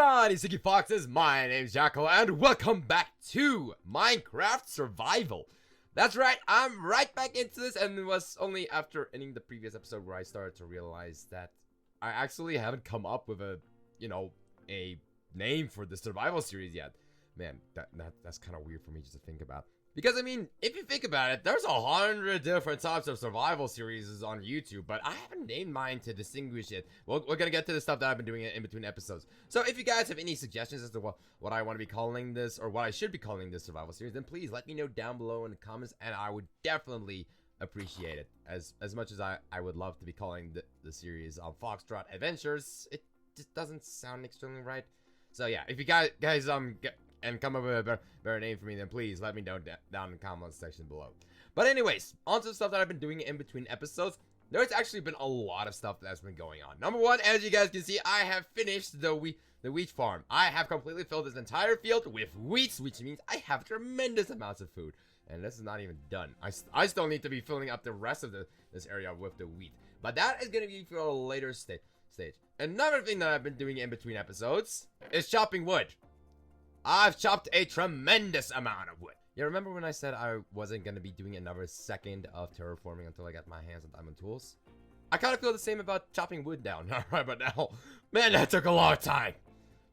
on, Jakkal'sFox. My name's Jackal, and welcome back to Minecraft Survival. That's right, I'm right back into this, and it was only after ending the previous episode where I started to realize that I actually haven't come up with a name for the survival series yet. Man, that's kind of weird for me just to think about. Because, I mean, if you think about it, there's 100 different types of survival series on YouTube, but I haven't named mine to distinguish it. We're gonna get to the stuff that I've been doing in between episodes. So if you guys have any suggestions as to what I want to be calling this, or what I should be calling this survival series, then please let me know down below in the comments, and I would definitely appreciate it. As much as I would love to be calling the series Foxtrot Adventures, it just doesn't sound extremely right. So yeah, if you guys come up with a better name for me, then please let me know down in the comments section below. But anyways, on to the stuff that I've been doing in between episodes. There's actually been a lot of stuff that's been going on. Number one, as you guys can see, I have finished the wheat farm. I have completely filled this entire field with wheat, which means I have tremendous amounts of food. And this is not even done. I still need to be filling up the rest of this area with the wheat. But that is going to be for a later stage. Another thing that I've been doing in between episodes is chopping wood. I've chopped a tremendous amount of wood. You remember when I said I wasn't going to be doing another second of terraforming until I got my hands on diamond tools? I kind of feel the same about chopping wood down right about now. Man, that took a long time.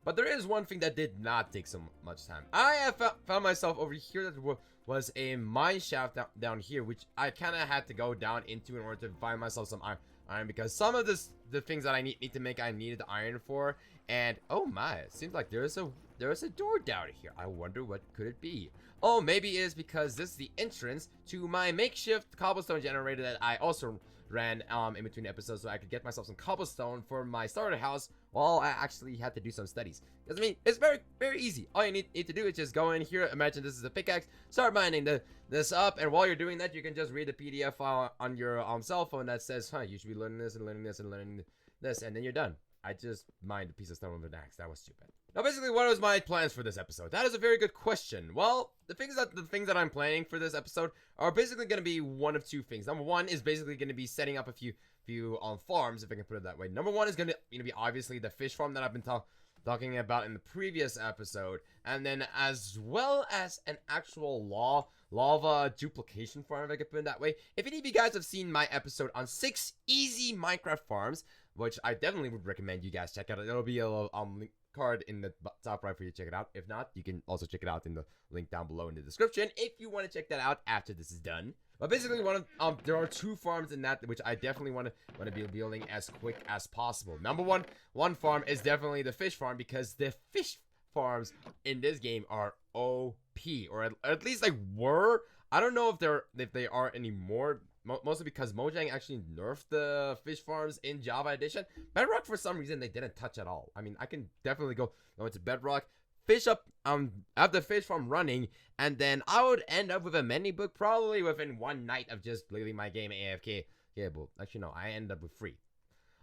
But there is one thing that did not take so much time. I have found myself over here that was a mine shaft down here, which I kind of had to go down into in order to find myself some iron, because some of the things that I need to make, I needed the iron for. And oh my, it seems like there's a door down here. I wonder what could it be. Oh, maybe it is because this is the entrance to my makeshift cobblestone generator that I also ran in between episodes, so I could get myself some cobblestone for my starter house while I actually had to do some studies. Because I mean, it's very easy. All you need to do is just go in here, imagine this is a pickaxe, start mining this up, and while you're doing that, you can just read the PDF file on your cell phone that says, you should be learning this and learning this and learning this, and then you're done. I just mined a piece of stone with an axe. That was stupid. Now, basically, what was my plans for this episode? That is a very good question. Well, the things that I'm planning for this episode are basically going to be one of two things. Number one is basically going to be setting up a few farms, if I can put it that way. Number one is going to be obviously the fish farm that I've been talking about in the previous episode, and then as well as an actual lava duplication farm, if I can put it that way. If any of you guys have seen my episode on 6 easy Minecraft farms, which I definitely would recommend you guys check out. It'll be a link card in the top right for you to check it out. If not, you can also check it out in the link down below in the description if you want to check that out after this is done. But basically, there are 2 farms in that which I definitely want to be building as quick as possible. Number one farm is definitely the fish farm, because the fish farms in this game are OP, or at least they were. I don't know if they are anymore. Mostly because Mojang actually nerfed the fish farms in Java Edition. Bedrock, for some reason, they didn't touch at all. I mean, I can definitely go into Bedrock, fish up, have the fish farm running, and then I would end up with a mini book probably within one night of just leaving my game AFK. Yeah, but actually, no, I end up with 3.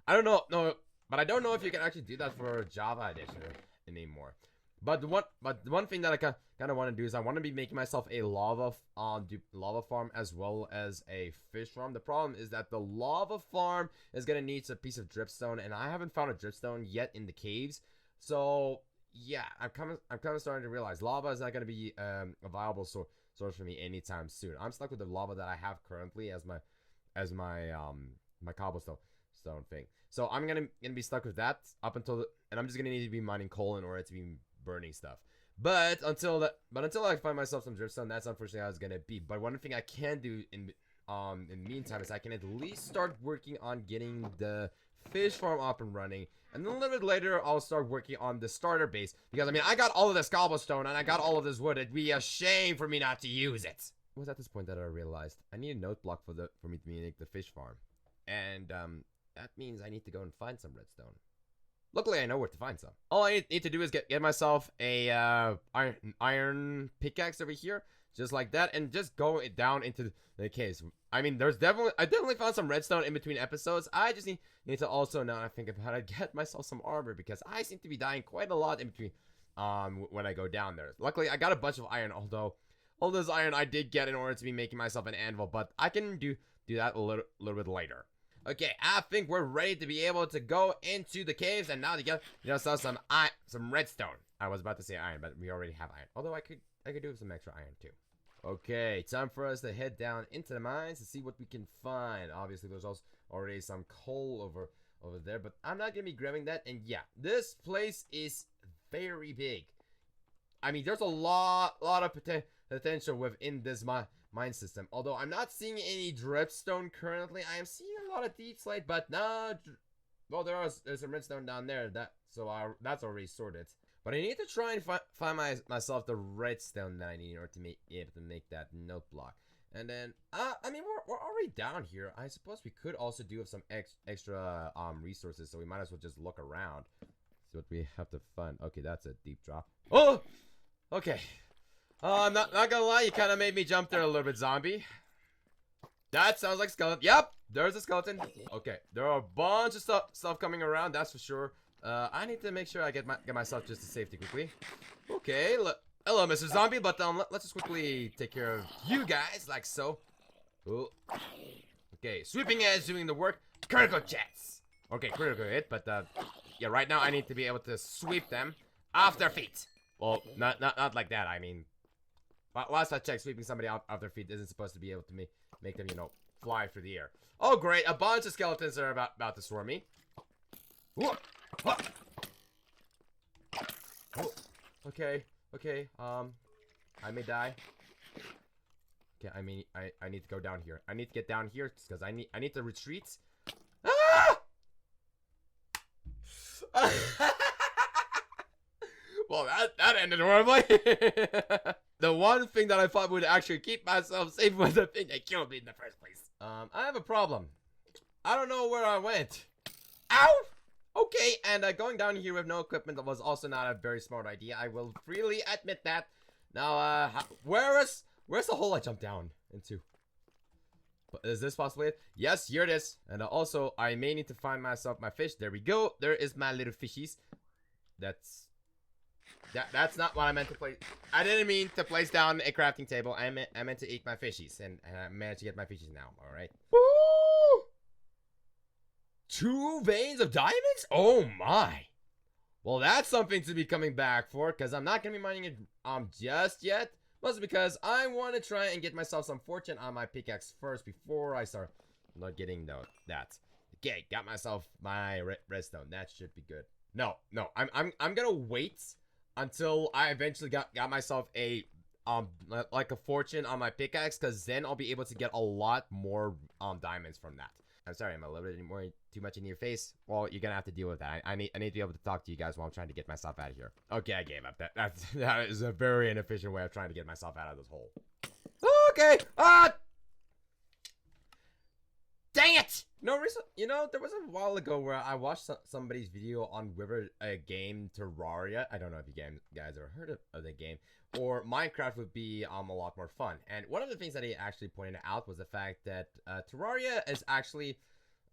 I don't know, but I don't know if you can actually do that for Java Edition anymore. But the one thing that I kind of want to do is I want to be making myself a lava farm as well as a fish farm. The problem is that the lava farm is gonna need a piece of dripstone, and I haven't found a dripstone yet in the caves. So yeah, I'm kind of starting to realize lava is not gonna be a viable source for me anytime soon. I'm stuck with the lava that I have currently as my cobblestone thing. So I'm gonna be stuck with that up until and I'm just gonna need to be mining coal in order to be burning stuff. But until I find myself some dripstone, that's unfortunately how it's gonna be. But one thing I can do in the meantime is I can at least start working on getting the fish farm up and running, and then a little bit later I'll start working on the starter base, because I mean, I got all of this cobblestone and I got all of this wood. It'd be a shame for me not to use it. It was at this point that I realized I need a note block for me to make the fish farm, and that means I need to go and find some redstone. Luckily, I know where to find some. All I need to do is get myself a iron pickaxe over here, just like that, and just go down into the caves. I mean, I definitely found some redstone in between episodes. I just need to also, now I think about it, get myself some armor, because I seem to be dying quite a lot in between when I go down there. Luckily, I got a bunch of iron, although all this iron I did get in order to be making myself an anvil, but I can do that a little bit later. Okay, I think we're ready to be able to go into the caves and now to get some redstone. I was about to say iron, but we already have iron. Although I could do with some extra iron too. Okay, time for us to head down into the mines to see what we can find. Obviously, there's also already some coal over there, but I'm not gonna be grabbing that. And yeah, this place is very big. I mean, there's a lot of potential within this mine system. Although I'm not seeing any dripstone currently, I am seeing a lot of deep slate, but no. Well, there's some redstone down there. That's already sorted. But I need to try and find myself the redstone that I need in order to be able to make that note block. And then, I mean, we're already down here. I suppose we could also do with some extra resources, so we might as well just look around. See what we have to find. Okay, that's a deep drop. Oh! Okay. I'm not gonna lie, you kind of made me jump there a little bit, zombie. That sounds like skeleton. Yep, there's a skeleton. Okay, there are a bunch of stuff coming around, that's for sure. I need to make sure I get myself just to safety quickly. Okay, hello, Mr. Zombie, but let's just quickly take care of you guys, like so. Ooh. Okay, sweeping edge doing the work. Critical chance. Okay, critical hit, but yeah, right now I need to be able to sweep them off their feet. Well, not like that. I mean, last I checked, sweeping somebody off their feet isn't supposed to be able to make them, fly through the air. Oh, great! A bunch of skeletons are about to swarm me. Whoa. Oh, okay, I may die. Okay, I mean, I need to go down here. I need to get down here because I need to retreat. Ah! Well, that ended horribly. The one thing that I thought would actually keep myself safe was the thing that killed me in the first place. I have a problem. I don't know where I went. Ow! Okay, and going down here with no equipment was also not a very smart idea. I will freely admit that. Now, where's the hole I jumped down into? Is this possibly it? Yes, here it is. And also, I may need to find myself my fish. There we go. There is my little fishies. That's not what I meant to place. I didn't mean to place down a crafting table. I meant to eat my fishies, and I managed to get my fishies now. All right. Woo! 2 veins of diamonds? Oh my! Well, that's something to be coming back for, because I'm not gonna be mining it just yet. Mostly because I want to try and get myself some fortune on my pickaxe first before I start getting that. Okay, got myself my redstone. That should be good. No, I'm gonna wait until I eventually got myself a like a fortune on my pickaxe, because then I'll be able to get a lot more diamonds from that. I'm sorry, I'm a little bit too much in your face. Well, you're gonna have to deal with that. I need to be able to talk to you guys while I'm trying to get myself out of here. Okay, I gave up. That is a very inefficient way of trying to get myself out of this hole. Okay. Dang it! No reason. There was a while ago where I watched somebody's video on whether a game Terraria. I don't know if you guys ever heard of the game, or Minecraft would be a lot more fun. And one of the things that he actually pointed out was the fact that Terraria is actually.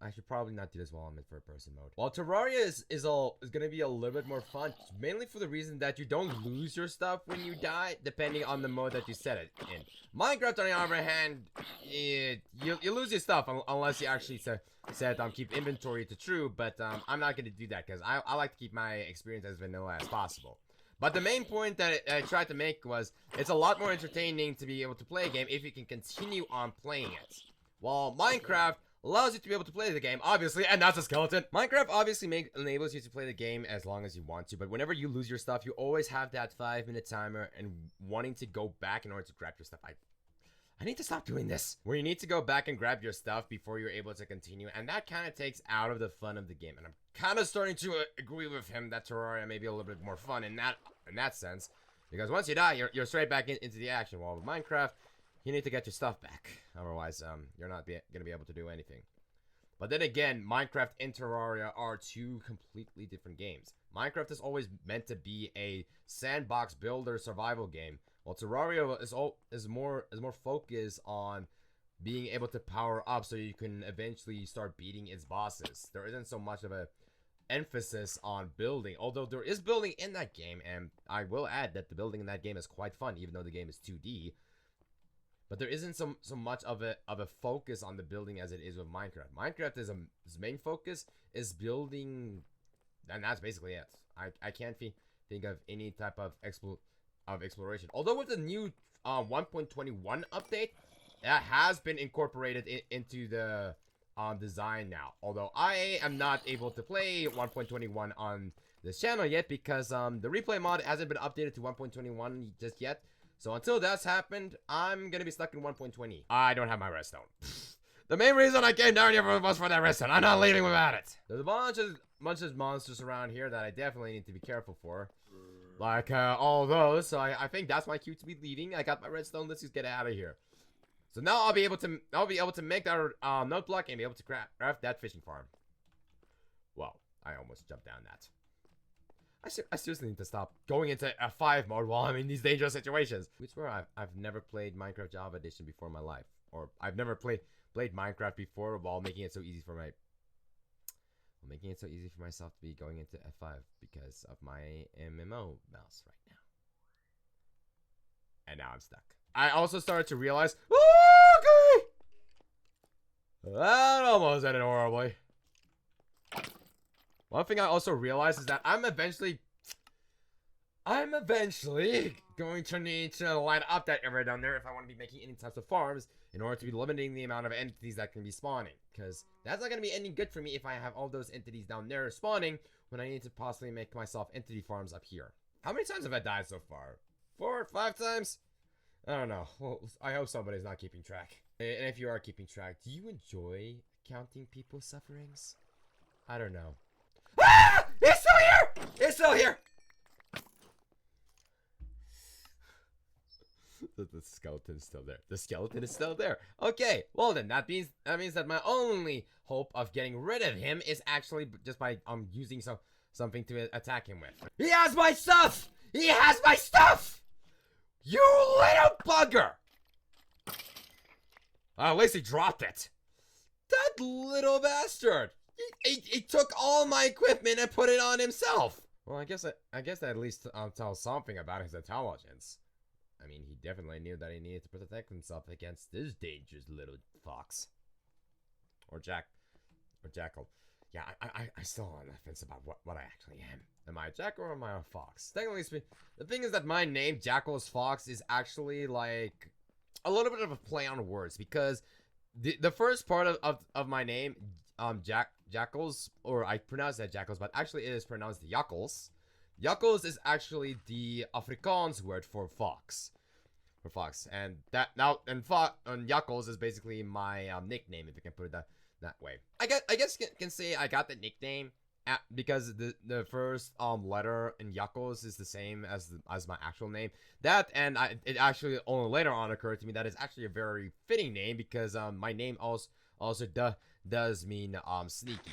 I should probably not do this while I'm in third person mode. Well, Terraria is gonna be a little bit more fun, mainly for the reason that you don't lose your stuff when you die, depending on the mode that you set it in. Minecraft, on the other hand, you lose your stuff unless you actually set keep inventory to true. But I'm not gonna do that because I like to keep my experience as vanilla as possible. But the main point that I tried to make was it's a lot more entertaining to be able to play a game if you can continue on playing it. While Minecraft allows you to be able to play the game, obviously, and that's a skeleton. Minecraft obviously enables you to play the game as long as you want to, but whenever you lose your stuff, you always have that 5-minute timer and wanting to go back in order to grab your stuff. I need to stop doing this. Where you need to go back and grab your stuff before you're able to continue, and that kind of takes out of the fun of the game. And I'm kind of starting to agree with him that Terraria may be a little bit more fun in that sense, because once you die, you're straight back into the action. While with Minecraft, you need to get your stuff back. Otherwise, you're not going to be able to do anything. But then again, Minecraft and Terraria are 2 completely different games. Minecraft is always meant to be a sandbox builder survival game, while Terraria is more focused on being able to power up so you can eventually start beating its bosses. There isn't so much of a emphasis on building, although there is building in that game, and I will add that the building in that game is quite fun, even though the game is 2D. but there isn't so much of a focus on the building as it is with Minecraft. Minecraft is its main focus is building, and that's basically it. I can't think of any type of exploration. Although with the new 1.21 update, that has been incorporated into the design now. Although I am not able to play 1.21 on this channel yet because the replay mod hasn't been updated to 1.21 just yet. So until that's happened, I'm gonna be stuck in 1.20. I don't have my redstone. The main reason I came down here was for that redstone. I'm not leaving without it. There's a bunch of monsters around here that I definitely need to be careful for. Like all those. So I think that's my cue to be leaving. I got my redstone. Let's just get out of here. So now I'll be able to make our note block and be able to craft that fishing farm. Well, I almost jumped down that. I seriously need to stop going into F5 mode while I'm in these dangerous situations. I swear I've never played Minecraft Java Edition before in my life. Or I've never played Minecraft before while making it so easy for myself to be going into F5 because of my MMO mouse right now. And now I'm stuck. I also started to realize, okay, that almost ended horribly. One thing I also realized is that I'm eventually going to need to line up that area down there if I want to be making any types of farms in order to be limiting the amount of entities that can be spawning. Because that's not going to be any good for me if I have all those entities down there spawning when I need to possibly make myself entity farms up here. How many times have I died so far? 4 or 5 times? I don't know. Well, I hope somebody's not keeping track. And if you are keeping track, do you enjoy counting people's sufferings? I don't know. Ah! It's still here! It's still here! The skeleton is still there. The skeleton is still there. Okay, well then, that means that my only hope of getting rid of him is actually just by using something to attack him with. He has my stuff! He has my stuff! You little bugger! At least he dropped it. That little bastard! He took all my equipment and put it on himself. Well, I guess that at least tell something about his intelligence. I mean, he definitely knew that he needed to protect himself against this dangerous little fox. Or jackal. Yeah, I still on the fence about what I actually am. Am I a jackal or am I a fox? Technically speaking, the thing is that my name, Jakkal'sFox, is actually like a little bit of a play on words because the first part of my name, Jackals, or I pronounce that Jackals, but actually it is pronounced Jakkals. Jakkals is actually the Afrikaans word for fox. And that now and Jakkals is basically my nickname, if you can put it that way. I guess can say I got the nickname because the first letter in Jakkals is the same as my actual name. That and it actually only later on occurred to me that it's actually a very fitting name because my name also does mean sneaky.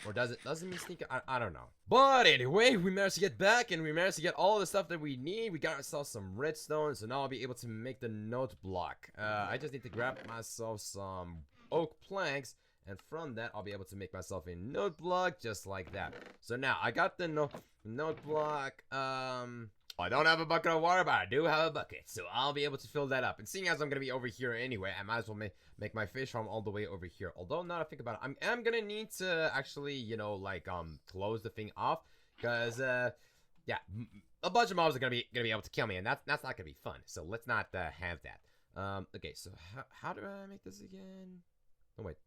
Or does it mean sneaky? I don't know. But anyway, we managed to get back and we managed to get all the stuff that we need. We got ourselves some redstone, so now I'll be able to make the note block. I just need to grab myself some oak planks, and from that I'll be able to make myself a note block just like that. So now I got the note block. I don't have a bucket of water, but I do have a bucket, so I'll be able to fill that up. And seeing as I'm gonna be over here anyway, I might as well make my fish farm all the way over here. Although now that I think about it, I'm gonna need to actually, you know, like close the thing off, cause yeah, a bunch of mobs are gonna be able to kill me, and that's not gonna be fun. So let's not have that. Okay, so how do I make this again? Oh wait,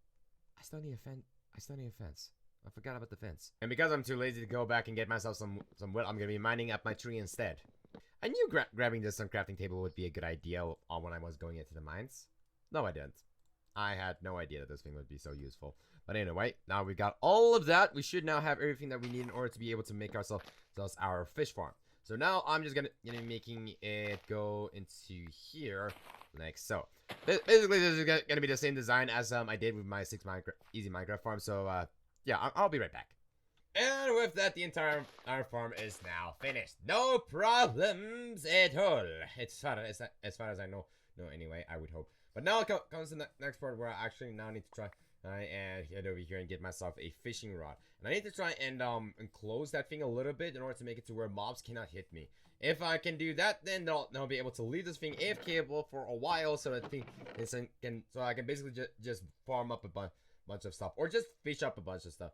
I still need a fence. I forgot about the fence. And because I'm too lazy to go back and get myself some wood, I'm gonna be mining up my tree instead. I knew grabbing this crafting table would be a good idea when I was going into the mines. No, I didn't. I had no idea that this thing would be so useful. But anyway, now we got all of that. We should now have everything that we need in order to be able to make ourselves our fish farm. So now I'm just gonna be making it go into here like so. Basically, this is gonna be the same design as I did with my 6 easy Minecraft farm. So yeah, I'll be right back. And with that, the entire farm is now finished. No problems at all. As far as I know anyway, I would hope. But now comes the next part where I actually now need to and head over here and get myself a fishing rod. And I need to try and enclose that thing a little bit in order to make it to where mobs cannot hit me. If I can do that, then they'll be able to leave this thing AFK-able for a while, so that thing so I can basically just farm up a bunch of stuff, or just fish up a bunch of stuff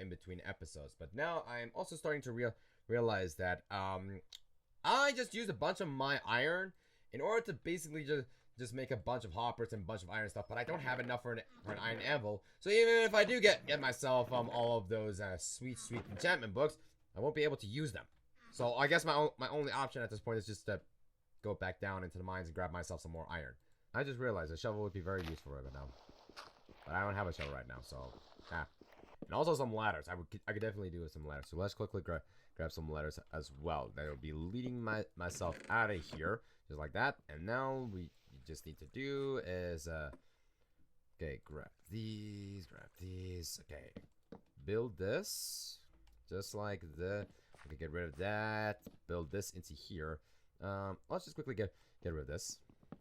in between episodes. But now I'm also starting to realize that I just used a bunch of my iron in order to basically just make a bunch of hoppers and a bunch of iron stuff, but I don't have enough for an iron anvil. So even if I do get myself all of those sweet enchantment books, I won't be able to use them. So I guess my only option at this point is just to go back down into the mines and grab myself some more iron. I just realized a shovel would be very useful right now, but I don't have a shovel right now, so and also some ladders. I could definitely do with some ladders. So let's quickly grab some ladders as well. That will be leading myself out of here, just like that. And now we just need to do is okay, grab these. Okay, build this just like the. Okay, get rid of that. Build this into here. Let's just quickly get rid of this.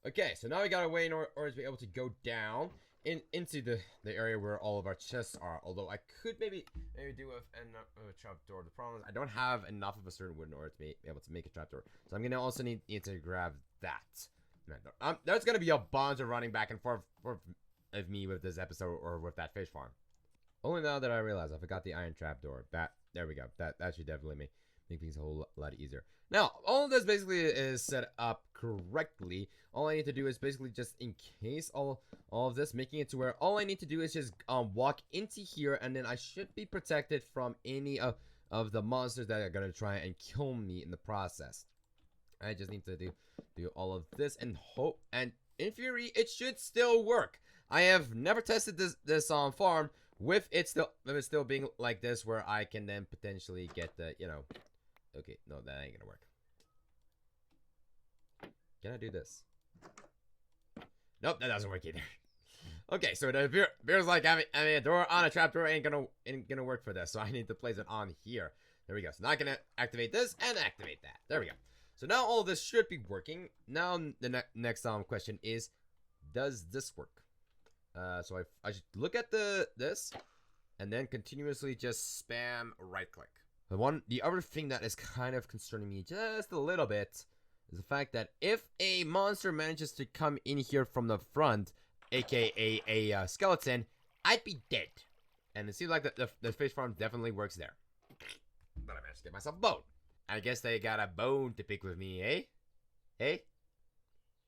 Okay, so now we got a way in order to be able to go down into the area where all of our chests are. Although I could maybe do a trapdoor. The problem is I don't have enough of a certain wood in order to be able to make a trapdoor. So I'm gonna also need to grab that. There's gonna be a bunch of running back and forth of me with this episode or with that fish farm. Only now that I realize I forgot the iron trapdoor. There we go. That should definitely make things a whole lot easier. Now, all of this basically is set up correctly. All I need to do is basically just encase all of this, making it to where all I need to do is just walk into here, and then I should be protected from any of the monsters that are gonna try and kill me in the process. I just need to do all of this and hope, and in theory, it should still work. I have never tested this farm with it still being like this, where I can then potentially get the, okay, no, that ain't gonna work. Can I do this? Nope, that doesn't work either. Okay, so it appears like having a door on a trapdoor ain't gonna work for this, so I need to place it on here. There we go. So now I can activate this and activate that. There we go. So now all this should be working. Now the next question is, does this work? So I should look at this and then continuously just spam right click. The other thing that is kind of concerning me just a little bit is the fact that if a monster manages to come in here from the front, aka a skeleton, I'd be dead. And it seems like the fish farm definitely works there. But I managed to get myself a bone. I guess they got a bone to pick with me, eh? Eh?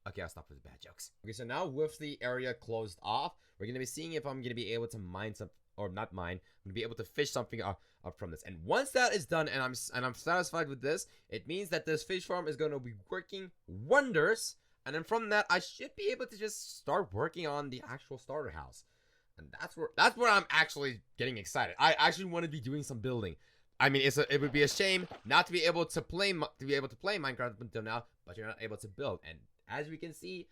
Okay, I'll stop with the bad jokes. Okay, so now with the area closed off, we're gonna be seeing if I'm gonna be able to mine some, or not mine. I'm gonna be able to fish something up from this. And once that is done, and I'm satisfied with this, it means that this fish farm is gonna be working wonders. And then from that, I should be able to just start working on the actual starter house. And that's where I'm actually getting excited. I actually want to be doing some building. I mean, it would be a shame not to be able to play Minecraft until now, but you're not able to build. And as we can see,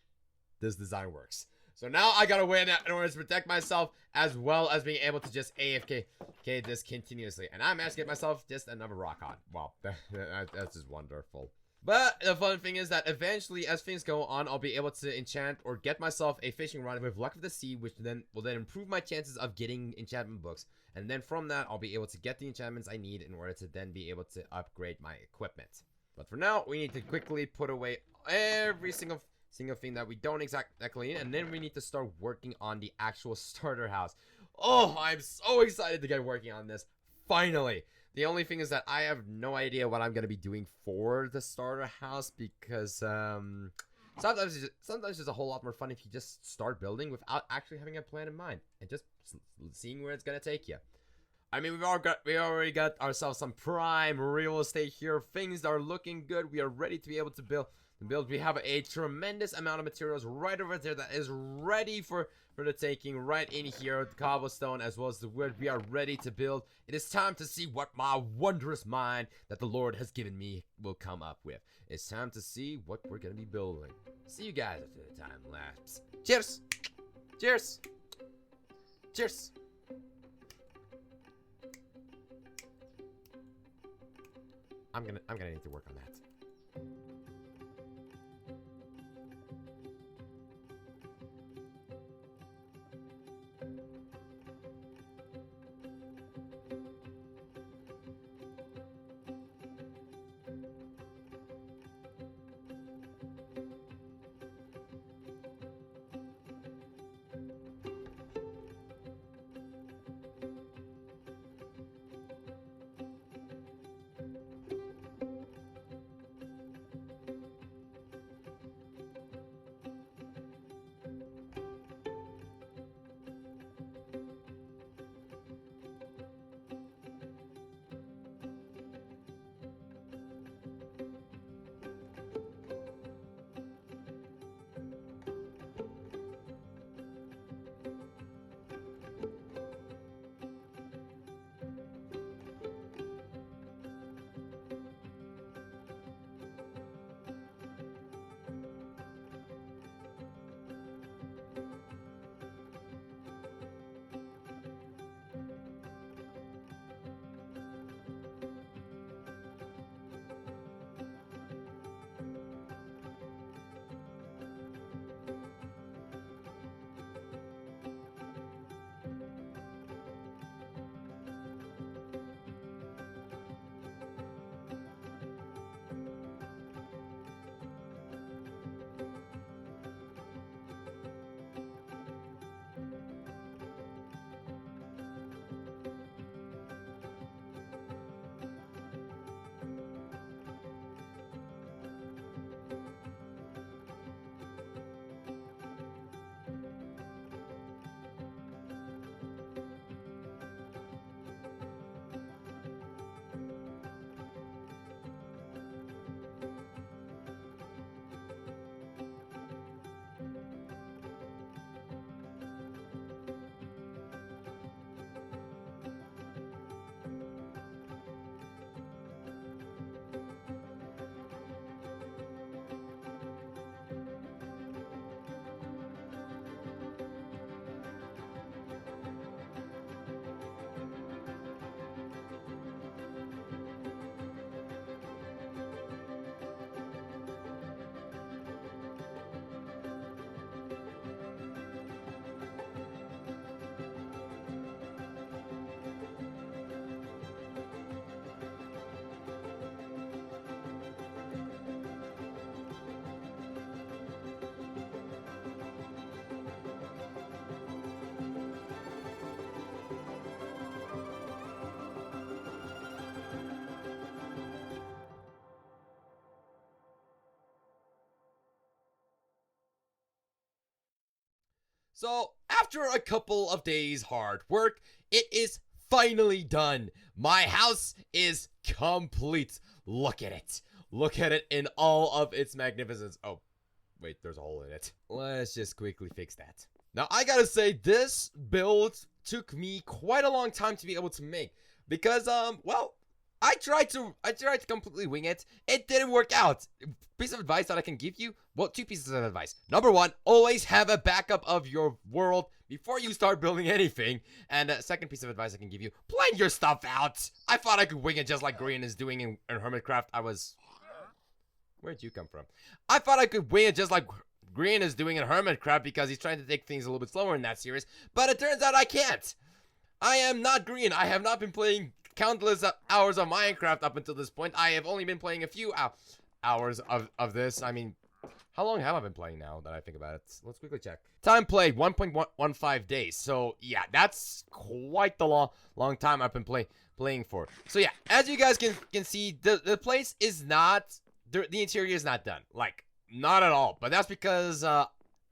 this design works. So now I gotta win in order to protect myself, as well as being able to just AFK this continuously. And I managed to get myself just another rock on. Wow, that's just wonderful. But the fun thing is that eventually, as things go on, I'll be able to enchant or get myself a fishing rod with Luck of the Sea, which will improve my chances of getting enchantment books. And then from that, I'll be able to get the enchantments I need in order to then be able to upgrade my equipment. But for now, we need to quickly put away every single thing that we don't exactly need, and then we need to start working on the actual starter house. Oh, I'm so excited to get working on this. Finally. The only thing is that I have no idea what I'm going to be doing for the starter house, because sometimes it's a whole lot more fun if you just start building without actually having a plan in mind and just seeing where it's going to take you. I mean, we already got ourselves some prime real estate here. Things are looking good. We are ready to be able to build. We have a tremendous amount of materials right over there that is ready for the taking, right in here. The cobblestone as well as the wood. We are ready to build. It is time to see what my wondrous mind that the Lord has given me will come up with. It's time to see what we're going to be building. See you guys after the time lapse. Cheers! Cheers! Cheers! I'm gonna need to work on that. So, after a couple of days hard work, it is finally done. My house is complete. Look at it. Look at it in all of its magnificence. Oh, wait, there's a hole in it. Let's just quickly fix that. Now, I gotta say, this build took me quite a long time to be able to make. Because, well, I tried to completely wing it. It didn't work out. Piece of advice that I can give you, well, 2 pieces of advice. Number 1, always have a backup of your world before you start building anything. And second piece of advice I can give you, plan your stuff out. I thought I could wing it just like Green is doing in Hermitcraft. Where'd you come from? I thought I could wing it just like Green is doing in Hermitcraft because he's trying to take things a little bit slower in that series. But it turns out I can't. I am not Green. I have not been playing countless hours of Minecraft up until this point. I have only been playing a few hours of this. I mean, how long have I been playing now that I think about it? Let's quickly check. Time played, 1.15 days. So, yeah, that's quite the long time I've been playing for. So, yeah, as you guys can see, the place is not, the interior is not done. Like, not at all. But that's because,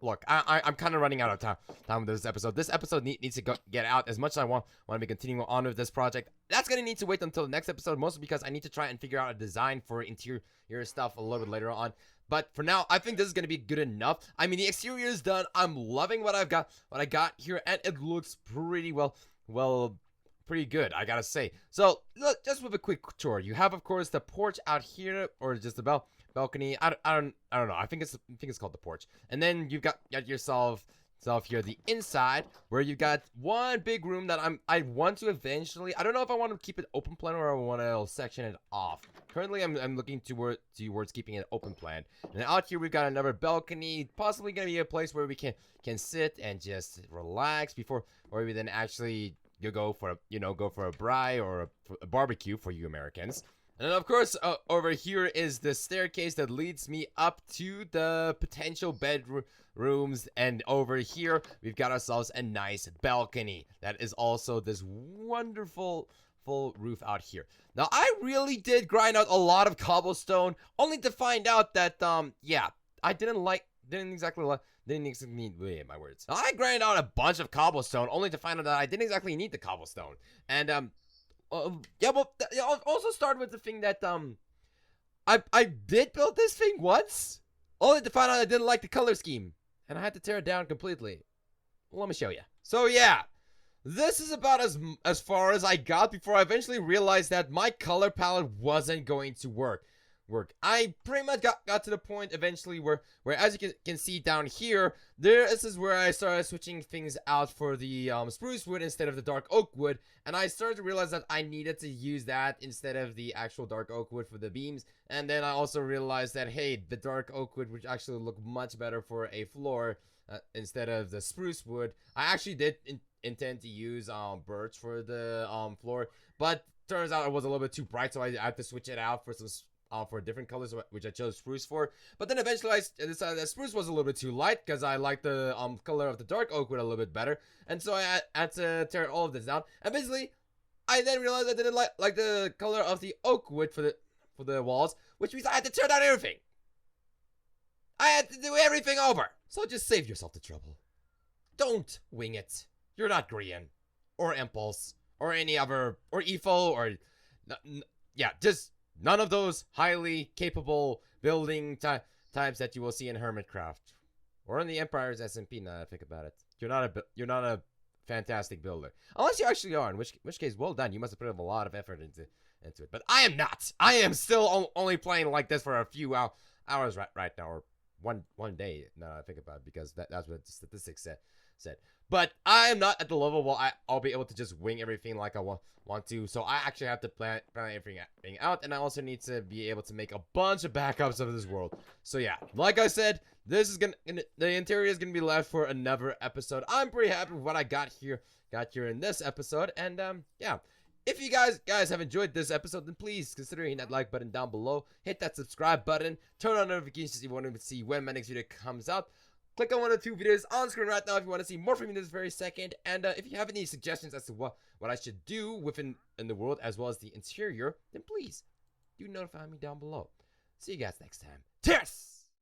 look, I'm kind of running out of time with this episode. This episode needs to get out as much as I want to be continuing on with this project. That's going to need to wait until the next episode, mostly because I need to try and figure out a design for interior stuff a little bit later on. But for now, I think this is going to be good enough. I mean, the exterior is done. I'm loving what I got here, and it looks pretty pretty good, I gotta say. So, look, just with a quick tour, you have, of course, the porch out here, or just the balcony. I don't know. I think it's called the porch. And then you've got yourself here the inside, where you got one big room that I want to eventually. I don't know if I want to keep it open plan or I want to section it off. Currently, I'm looking towards keeping it open plan. And out here we've got another balcony, possibly gonna be a place where we can sit and just relax before, or we then actually go for a braai or a barbecue for you Americans. And then, of course, over here is the staircase that leads me up to the potential bedrooms. And over here, we've got ourselves a nice balcony. That is also this wonderful full roof out here. Now, I really did grind out a lot of cobblestone, only to find out that, yeah, I didn't exactly need my words. Now, I grinded out a bunch of cobblestone, only to find out that I didn't exactly need the cobblestone. And, yeah, well, I'll also start with the thing that, I did build this thing once, only to find out I didn't like the color scheme, and I had to tear it down completely. Let me show you. So, yeah, this is about as far as I got before I eventually realized that my color palette wasn't going to work. I pretty much got to the point eventually where as you can see down here, this is where I started switching things out for the spruce wood instead of the dark oak wood, and I started to realize that I needed to use that instead of the actual dark oak wood for the beams. And then I also realized that, hey, the dark oak wood would actually look much better for a floor instead of the spruce wood. I actually did intend to use birch for the floor, but turns out it was a little bit too bright, so I had to switch it out for some for different colors, which I chose spruce for. But then eventually I decided that spruce was a little bit too light because I liked the color of the dark oak wood a little bit better, and so I had to tear all of this down. And basically, I then realized I didn't like the color of the oak wood for the walls, which means I had to tear down everything. I had to do everything over. So just save yourself the trouble. Don't wing it. You're not Grian, or Impulse, or any other, or EFO, or yeah, just none of those highly capable building types that you will see in Hermitcraft or in the Empire's SMP. Now that I think about it, you're not a fantastic builder, unless you actually are. In which case, well done. You must have put a lot of effort into it. But I am not. I am still only playing like this for a few hours right now, or one day. Now that I think about it, because that's what the statistics said. But I am not at the level where I'll be able to just wing everything like I want to. So I actually have to plan everything out, and I also need to be able to make a bunch of backups of this world. So yeah, like I said, this is the interior is gonna be left for another episode. I'm pretty happy with what I got here in this episode, and yeah. If you guys have enjoyed this episode, then please consider hitting that like button down below. Hit that subscribe button. Turn on notifications if you want to see when my next video comes out. Click on one of the 2 videos on screen right now if you want to see more from me this very second. And if you have any suggestions as to what I should do within the world as well as the interior, then please do notify me down below. See you guys next time. Cheers!